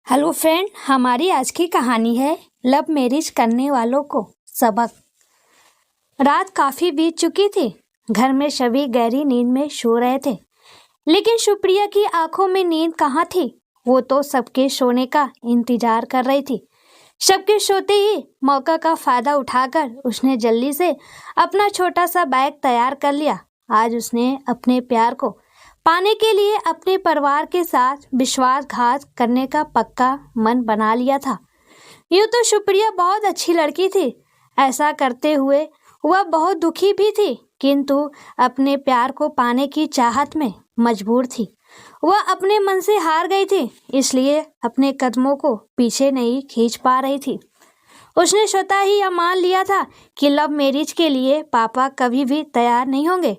Hello friend, हमारी आज की कहानी है लव मैरिज करने वालों को सबक। रात काफ़ी बीत चुकी थी। घर में सभी गहरी नींद में सो रहे थे, लेकिन सुप्रिया की आंखों में नींद कहाँ थी। वो तो सबके सोने का इंतजार कर रही थी। सबके सोते ही मौका का फायदा उठाकर उसने जल्दी से अपना छोटा सा बैग तैयार कर लिया। आज उसने अपने प्यार को पाने के लिए अपने परिवार के साथ विश्वासघात करने का पक्का मन बना लिया था। यूँ तो सुप्रिया बहुत अच्छी लड़की थी, ऐसा करते हुए वह बहुत दुखी भी थी, किंतु अपने प्यार को पाने की चाहत में मजबूर थी। वह अपने मन से हार गई थी, इसलिए अपने कदमों को पीछे नहीं खींच पा रही थी। उसने स्वतः ही यह मान लिया था कि लव मैरिज के लिए पापा कभी भी तैयार नहीं होंगे।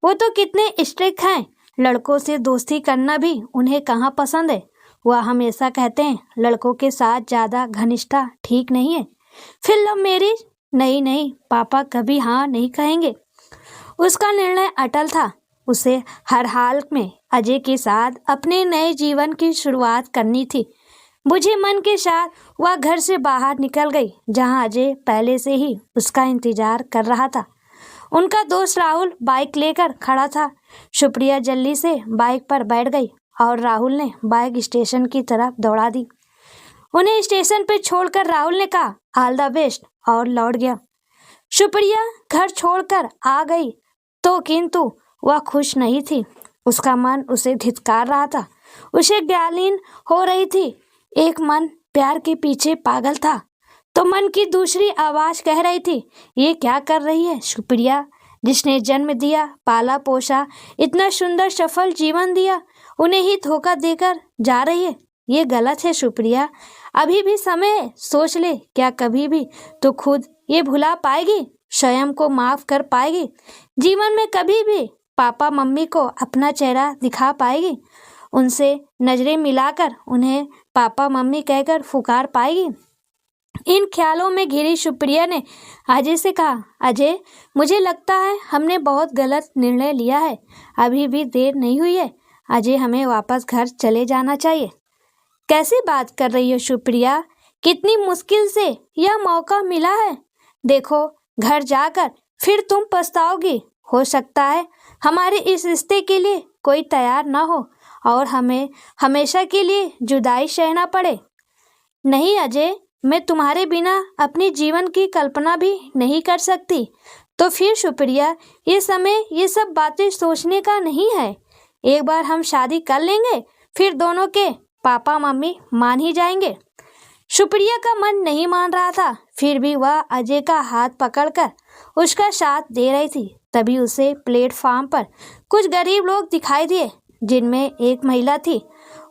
वो तो कितने स्ट्रिक्ट हैं, लड़कों से दोस्ती करना भी उन्हें कहाँ पसंद है। वह हमेशा कहते हैं लड़कों के साथ ज़्यादा घनिष्ठता ठीक नहीं है। फिर लव मैरिज? नहीं नहीं, पापा कभी हाँ नहीं कहेंगे। उसका निर्णय अटल था। उसे हर हाल में अजय के साथ अपने नए जीवन की शुरुआत करनी थी। बुझे मन के साथ वह घर से बाहर निकल गई, जहां अजय पहले से ही उसका इंतजार कर रहा था। उनका दोस्त राहुल बाइक लेकर खड़ा था। सुप्रिया जल्दी से बाइक पर बैठ गई और राहुल ने बाइक स्टेशन की तरफ दौड़ा दी। उन्हें स्टेशन पर छोड़कर राहुल ने कहा ऑल द बेस्ट और लौट गया। सुप्रिया घर छोड़कर आ गई तो किंतु वह खुश नहीं थी। उसका मन उसे धिक्कार रहा था, उसे ग्यालीन हो रही थी। एक मन प्यार के पीछे पागल था तो मन की दूसरी आवाज कह रही थी ये क्या कर रही है सुप्रिया, जिसने जन्म दिया, पाला पोसा, इतना सुंदर सफल जीवन दिया, उन्हें ही धोखा देकर जा रही है। ये गलत है सुप्रिया, अभी भी समय है, सोच ले। क्या कभी भी तो खुद ये भुला पाएगी, स्वयं को माफ कर पाएगी? जीवन में कभी भी पापा मम्मी को अपना चेहरा दिखा पाएगी? उनसे नजरें मिलाकर उन्हें पापा मम्मी कहकर पुकार पाएगी? इन ख्यालों में घिरी सुप्रिया ने अजय से कहा अजय, मुझे लगता है हमने बहुत गलत निर्णय लिया है। अभी भी देर नहीं हुई है अजय, हमें वापस घर चले जाना चाहिए। कैसी बात कर रही हो सुप्रिया, कितनी मुश्किल से यह मौका मिला है। देखो, घर जाकर फिर तुम पछताओगी। हो सकता है हमारे इस रिश्ते के लिए कोई तैयार ना हो और हमें हमेशा के लिए जुदाई सहना पड़े। नहीं अजय, मैं तुम्हारे बिना अपने जीवन की कल्पना भी नहीं कर सकती। तो फिर सुप्रिया, ये समय ये सब बातें सोचने का नहीं है। एक बार हम शादी कर लेंगे, फिर दोनों के पापा मम्मी मान ही जाएंगे। सुप्रिया का मन नहीं मान रहा था, फिर भी वह अजय का हाथ पकड़कर उसका साथ दे रही थी। तभी उसे प्लेटफॉर्म पर कुछ गरीब लोग दिखाई दिए, जिनमें एक महिला थी।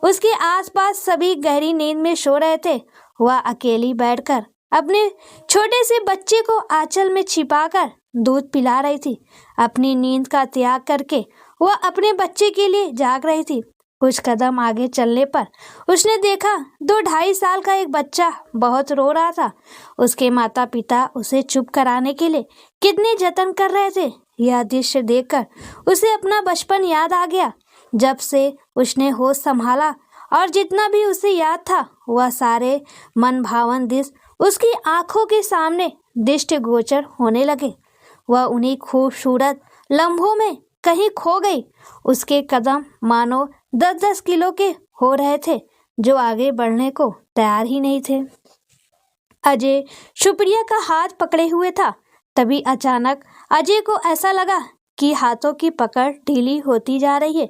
उसके आसपास सभी गहरी नींद में सो रहे थे। वह अकेली बैठकर अपने छोटे से बच्चे को आंचल में छिपाकर दूध पिला रही थी। अपनी नींद का त्याग करके वह अपने बच्चे के लिए जाग रही थी। कुछ कदम आगे चलने पर उसने देखा 2-2.5 साल का एक बच्चा बहुत रो रहा था। उसके माता पिता उसे चुप कराने के लिए कितने जतन कर रहे थे। यह दृश्य देखकर उसे अपना बचपन याद आ गया, जब से उसने होश संभाला, और जितना भी उसे याद था वह सारे मन भावन दृश्य उसकी आंखों के सामने दृष्टिगोचर होने लगे। वह उन्हीं खूबसूरत लम्हों में कहीं खो गई। उसके कदम मानो 10-10 किलो के हो रहे थे, जो आगे बढ़ने को तैयार ही नहीं थे। अजय सुप्रिया का हाथ पकड़े हुए था। तभी अचानक अजय को ऐसा लगा कि हाथों की पकड़ ढीली होती जा रही है।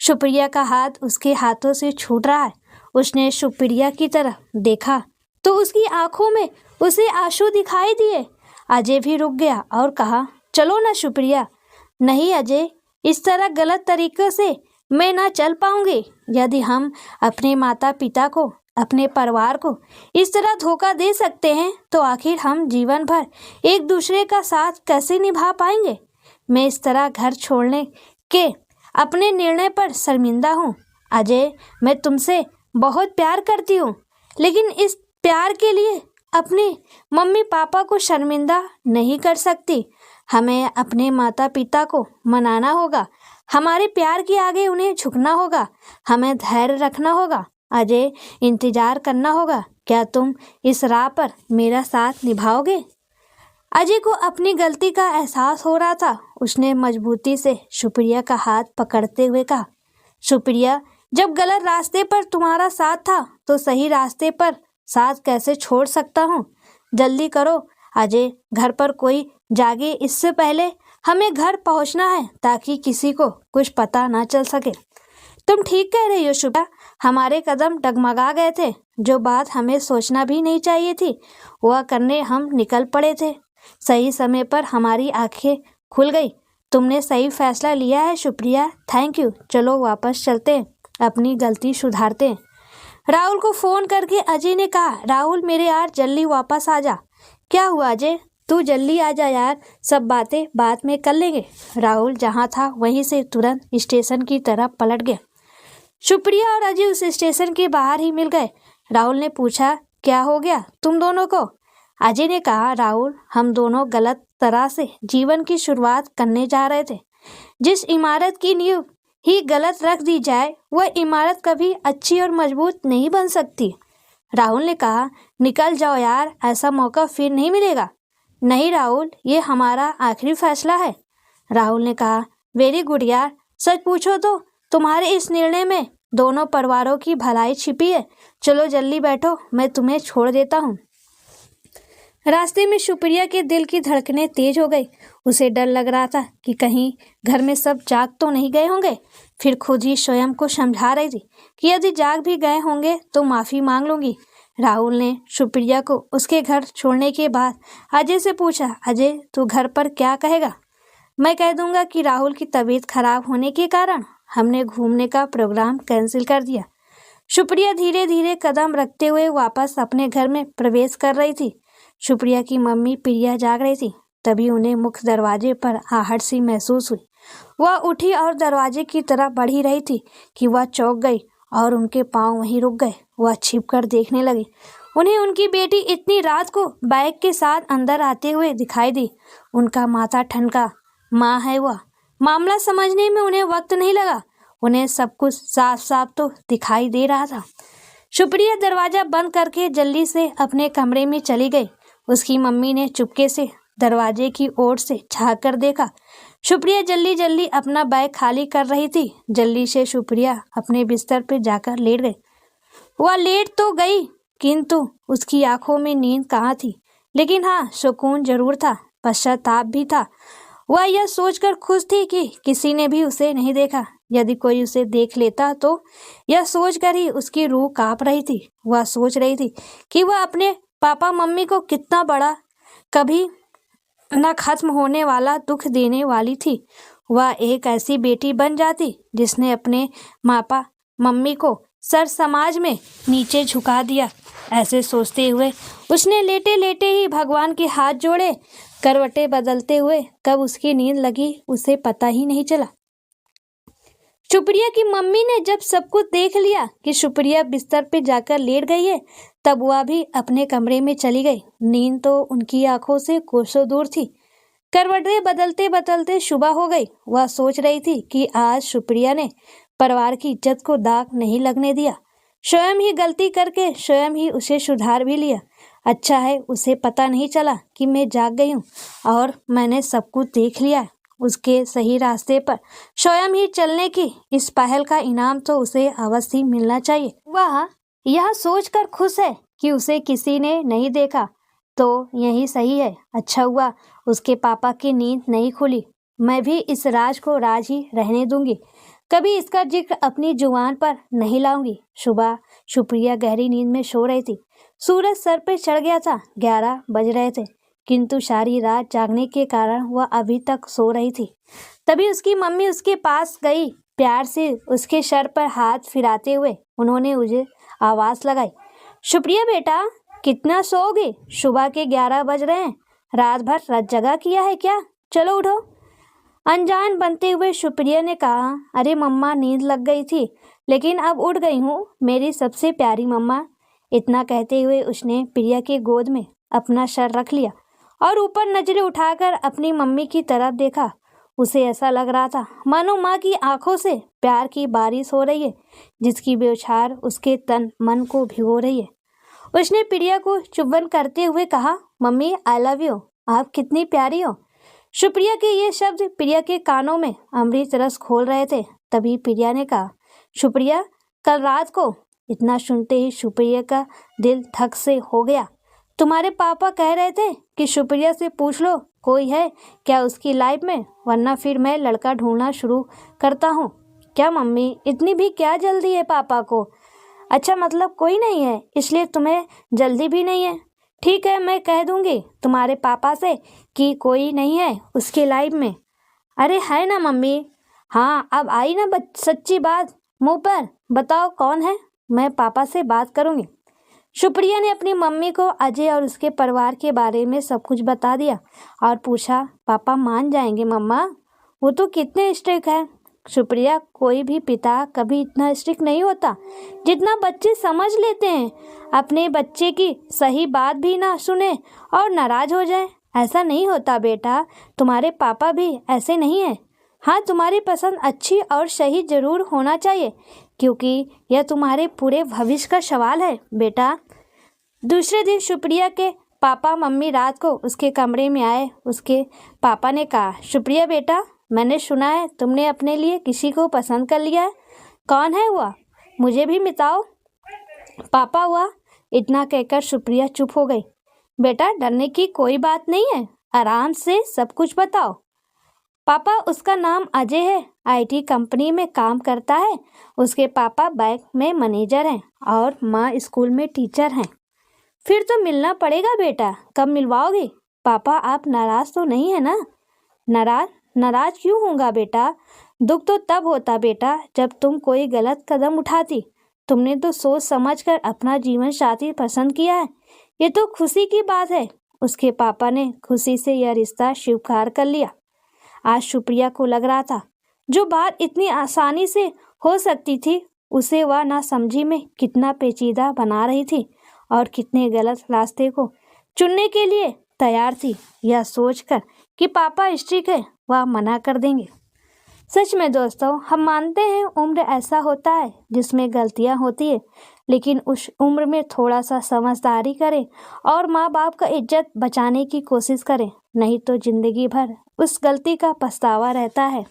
सुप्रिया का हाथ उसके हाथों से छूट रहा है। उसने सुप्रिया की तरफ देखा तो उसकी आंखों में उसे आंसू दिखाई दिए। अजय भी रुक गया और कहा चलो ना सुप्रिया। नहीं अजय, इस तरह गलत तरीके से मैं ना चल पाऊंगी। यदि हम अपने माता पिता को, अपने परिवार को इस तरह धोखा दे सकते हैं, तो आखिर हम जीवन भर एक दूसरे का साथ कैसे निभा पाएंगे। मैं इस तरह घर छोड़ने के अपने निर्णय पर शर्मिंदा हूँ। अजय, मैं तुमसे बहुत प्यार करती हूँ, लेकिन इस प्यार के लिए अपने मम्मी पापा को शर्मिंदा नहीं कर सकती। हमें अपने माता पिता को मनाना होगा, हमारे प्यार के आगे उन्हें झुकना होगा, हमें धैर्य रखना होगा। अजय, इंतजार करना होगा। क्या तुम इस राह पर मेरा साथ निभाओगे? अजय को अपनी गलती का एहसास हो रहा था। उसने मजबूती से सुप्रिया का हाथ पकड़ते हुए कहा, सुप्रिया, जब गलत रास्ते पर तुम्हारा साथ था तो सही रास्ते पर साथ कैसे छोड़ सकता हूँ? जल्दी करो अजय, घर पर कोई जागे इससे पहले हमें घर पहुँचना है ताकि किसी को कुछ पता ना चल सके। तुम ठीक कह रही हो सुप्रिया, हमारे कदम डगमगा गए थे। जो बात हमें सोचना भी नहीं चाहिए थी वह करने हम निकल पड़े थे। सही समय पर हमारी आंखें खुल गई। तुमने सही फैसला लिया है सुप्रिया, थैंक यू। चलो वापस चलते हैं, अपनी गलती सुधारते हैं। राहुल को फोन करके अजय ने कहा, राहुल मेरे यार जल्दी वापस आ जा। क्या हुआ अजय? तू जल्दी आ जा यार, सब बातें बाद में कर लेंगे। राहुल जहाँ था वहीं से तुरंत स्टेशन की तरफ पलट गया। सुप्रिया और अजय उस स्टेशन के बाहर ही मिल गए। राहुल ने पूछा, क्या हो गया तुम दोनों को? अजय ने कहा, राहुल, हम दोनों गलत तरह से जीवन की शुरुआत करने जा रहे थे। जिस इमारत की नींव ही गलत रख दी जाए वह इमारत कभी अच्छी और मजबूत नहीं बन सकती। राहुल ने कहा, निकल जाओ यार, ऐसा मौका फिर नहीं मिलेगा। नहीं राहुल, ये हमारा आखिरी फैसला है। राहुल ने कहा, वेरी गुड यार, सच पूछो तो तुम्हारे इस निर्णय में दोनों परिवारों की भलाई छिपी है। चलो जल्दी बैठो, मैं तुम्हें छोड़ देता हूँ। रास्ते में सुप्रिया के दिल की धड़कनें तेज हो गई। उसे डर लग रहा था कि कहीं घर में सब जाग तो नहीं गए होंगे। फिर खुद ही स्वयं को समझा रही थी कि यदि जाग भी गए होंगे तो माफ़ी मांग लूँगी। राहुल ने सुप्रिया को उसके घर छोड़ने के बाद अजय से पूछा, अजय तू घर पर क्या कहेगा? मैं कह दूंगा कि राहुल की तबीयत खराब होने के कारण हमने घूमने का प्रोग्राम कैंसिल कर दिया। सुप्रिया धीरे धीरे कदम रखते हुए वापस अपने घर में प्रवेश कर रही थी। सुप्रिया की मम्मी प्रिया जाग रही थी। तभी उन्हें मुख्य दरवाजे पर आहट सी महसूस हुई। वह उठी और दरवाजे की तरफ बढ़ ही रही थी कि वह चौंक गई और उनके पांव वहीं रुक गए। वह छिपकर देखने लगी। उन्हें उनकी बेटी इतनी रात को बाइक के साथ अंदर आते हुए दिखाई दी। उनका माथा ठनका। माँ है वह। मामला समझने में उन्हें वक्त नहीं लगा। उन्हें सब कुछ साफ साफ तो दिखाई दे रहा था। सुप्रिया दरवाजा बंद करके जल्दी से अपने कमरे में चली गई। उसकी मम्मी ने चुपके से दरवाजे की ओर से झाँक कर देखा। सुप्रिया जल्दी जल्दी अपना बैग खाली कर रही थी। जल्दी से सुप्रिया अपने बिस्तर पर जाकर लेट गई। वह लेट तो गई किंतु उसकी आंखों में नींद कहाँ थी। लेकिन हाँ, सुकून जरूर था, पश्चाताप भी था। वह यह सोचकर खुश थी कि किसी ने भी उसे नहीं देखा। यदि कोई उसे देख लेता तो यह सोचकर ही उसकी रूह कांप रही थी। वह सोच रही थी कि वह अपने पापा मम्मी को कितना बड़ा, कभी न खत्म होने वाला दुख देने वाली थी। वह एक ऐसी बेटी बन जाती जिसने अपने पापा मम्मी को सर समाज में नीचे झुका दिया। ऐसे सोचते हुए उसने लेटे लेटे ही भगवान के हाथ जोड़े। करवटें बदलते हुए कब उसकी नींद लगी उसे पता ही नहीं चला। सुप्रिया की मम्मी ने जब सब कुछ देख लिया कि सुप्रिया बिस्तर पे जाकर लेट गई है, तब वह भी अपने कमरे में चली गई। नींद तो उनकी आंखों से कोसों दूर थी। करवटें बदलते बदलते सुबह हो गई। वह सोच रही थी कि आज सुप्रिया ने परिवार की इज्जत को दाग नहीं लगने दिया। स्वयं ही गलती करके स्वयं ही उसे सुधार भी लिया। अच्छा है उसे पता नहीं चला कि मैं जाग गई हूँ और मैंने सब कुछ देख लिया। उसके सही रास्ते पर स्वयं ही चलने की इस पहल का इनाम तो उसे अवश्य ही मिलना चाहिए। वह यह सोचकर खुश है कि उसे किसी ने नहीं देखा तो यही सही है। अच्छा हुआ उसके पापा की नींद नहीं खुली। मैं भी इस राज को राज ही रहने दूंगी, कभी इसका जिक्र अपनी जुबान पर नहीं लाऊंगी। सुबह सुप्रिया गहरी नींद में सो रही थी। सूरज सर पे चढ़ गया था। 11 बज रहे थे किंतु सारी रात जागने के कारण वह अभी तक सो रही थी। तभी उसकी मम्मी उसके पास गई। प्यार से उसके सर पर हाथ फिराते हुए उन्होंने उसे आवाज़ लगाई, सुप्रिया बेटा कितना सोओगे? सुबह के 11 बज रहे हैं। रात भर रत जगा किया है क्या? चलो उठो। अनजान बनते हुए सुप्रिया ने कहा, अरे मम्मा नींद लग गई थी लेकिन अब उठ गई हूँ, मेरी सबसे प्यारी मम्मा। इतना कहते हुए उसने प्रिया की गोद में अपना सर रख लिया और ऊपर नजरें उठाकर अपनी मम्मी की तरफ देखा। उसे ऐसा लग रहा था मानो माँ की आंखों से प्यार की बारिश हो रही है, जिसकी बौछार उसके तन मन को भिगो रही है। उसने प्रिया को चुंबन करते हुए कहा, मम्मी आई लव यू, आप कितनी प्यारी हो। सुप्रिया के ये शब्द प्रिया के कानों में अमृत रस खोल रहे थे। तभी प्रिया ने कहा, सुप्रिया, कल रात को। इतना सुनते ही सुप्रिया का दिल धक से हो गया। तुम्हारे पापा कह रहे थे कि सुप्रिया से पूछ लो कोई है क्या उसकी लाइफ में, वरना फिर मैं लड़का ढूंढना शुरू करता हूँ। क्या मम्मी, इतनी भी क्या जल्दी है पापा को? अच्छा, मतलब कोई नहीं है, इसलिए तुम्हें जल्दी भी नहीं है। ठीक है, मैं कह दूंगी तुम्हारे पापा से कि कोई नहीं है उसकी लाइफ में। अरे है ना मम्मी। हाँ, अब आई ना सच्ची बात मुंह पर। बताओ कौन है, मैं पापा से बात करूंगी। सुप्रिया ने अपनी मम्मी को अजय और उसके परिवार के बारे में सब कुछ बता दिया और पूछा, पापा मान जाएंगे मम्मा? वो तो कितने स्ट्रिक्ट है। सुप्रिया, कोई भी पिता कभी इतना स्ट्रिक्ट नहीं होता जितना बच्चे समझ लेते हैं। अपने बच्चे की सही बात भी ना सुने और नाराज हो जाए, ऐसा नहीं होता बेटा। तुम्हारे पापा भी ऐसे नहीं हैं। हाँ, तुम्हारी पसंद अच्छी और सही जरूर होना चाहिए, क्योंकि यह तुम्हारे पूरे भविष्य का सवाल है बेटा। दूसरे दिन सुप्रिया के पापा मम्मी रात को उसके कमरे में आए। उसके पापा ने कहा, सुप्रिया बेटा, मैंने सुना है तुमने अपने लिए किसी को पसंद कर लिया है। कौन है वह, मुझे भी बताओ। पापा हुआ, इतना कहकर सुप्रिया चुप हो गई। बेटा, डरने की कोई बात नहीं है, आराम से सब कुछ बताओ। पापा, उसका नाम अजय है, आईटी कंपनी में काम करता है। उसके पापा बैंक में मैनेजर हैं और माँ स्कूल में टीचर हैं। फिर तो मिलना पड़ेगा बेटा, कब मिलवाओगे? पापा, आप नाराज तो नहीं है ना? नाराज क्यों होगा बेटा? दुख तो तब होता बेटा जब तुम कोई गलत कदम उठाती। तुमने तो सोच समझकर अपना जीवन साथी पसंद किया है, ये तो खुशी की बात है। उसके पापा ने खुशी से यह रिश्ता स्वीकार कर लिया। आज सुप्रिया को लग रहा था जो बात इतनी आसानी से हो सकती थी, उसे वह ना समझी में कितना पेचीदा बना रही थी और कितने गलत रास्ते को चुनने के लिए तैयार थी। यह सोचकर कि पापा स्ट्रिक्ट है, वह मना कर देंगे। सच में दोस्तों, हम मानते हैं उम्र ऐसा होता है जिसमें गलतियां होती है, लेकिन उस उम्र में थोड़ा सा समझदारी करें और माँ बाप का इज्जत बचाने की कोशिश करें, नहीं तो जिंदगी भर उस गलती का पछतावा रहता है।